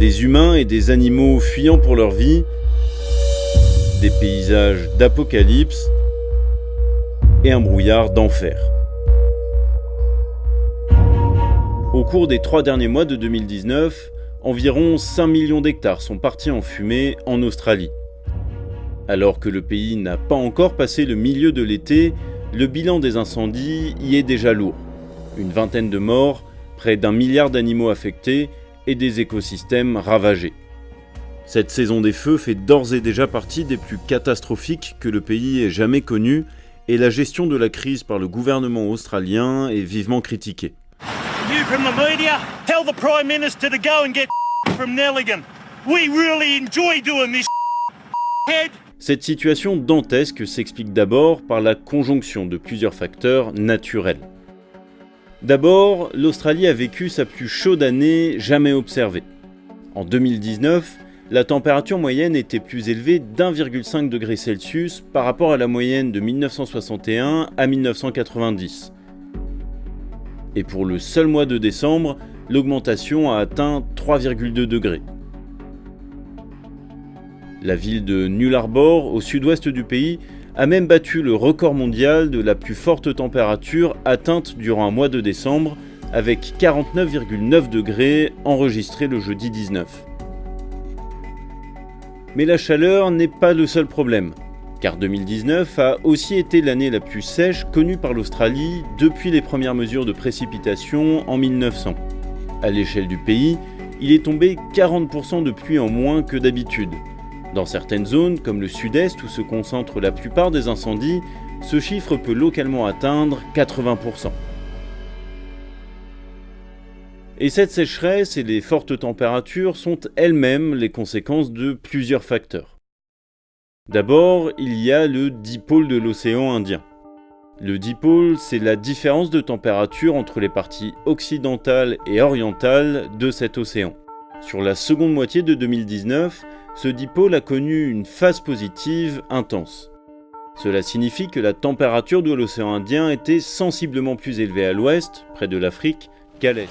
des humains et des animaux fuyant pour leur vie, des paysages d'apocalypse et un brouillard d'enfer. Au cours des 3 derniers mois de 2019, environ 5 millions d'hectares sont partis en fumée en Australie. Alors que le pays n'a pas encore passé le milieu de l'été, le bilan des incendies y est déjà lourd. Une vingtaine de morts, près d'1 milliard d'animaux affectés et des écosystèmes ravagés. Cette saison des feux fait d'ores et déjà partie des plus catastrophiques que le pays ait jamais connues et la gestion de la crise par le gouvernement australien est vivement critiquée. You from the media, tell the Prime Minister to go and get from Nelligan. We really enjoy doing this head. Cette situation dantesque s'explique d'abord par la conjonction de plusieurs facteurs naturels. D'abord, l'Australie a vécu sa plus chaude année jamais observée. En 2019, la température moyenne était plus élevée d'1,5 degré Celsius par rapport à la moyenne de 1961 à 1990. Et pour le seul mois de décembre, l'augmentation a atteint 3,2 degrés. La ville de Nullarbor, au sud-ouest du pays, a même battu le record mondial de la plus forte température atteinte durant un mois de décembre, avec 49,9 degrés enregistrés le jeudi 19. Mais la chaleur n'est pas le seul problème, car 2019 a aussi été l'année la plus sèche connue par l'Australie depuis les premières mesures de précipitation en 1900. À l'échelle du pays, il est tombé 40% de pluie en moins que d'habitude. Dans certaines zones, comme le sud-est où se concentrent la plupart des incendies, ce chiffre peut localement atteindre 80%. Et cette sécheresse et les fortes températures sont elles-mêmes les conséquences de plusieurs facteurs. D'abord, il y a le dipôle de l'océan Indien. Le dipôle, c'est la différence de température entre les parties occidentales et orientales de cet océan. Sur la seconde moitié de 2019, ce dipôle a connu une phase positive intense. Cela signifie que la température de l'océan Indien était sensiblement plus élevée à l'ouest, près de l'Afrique, qu'à l'est.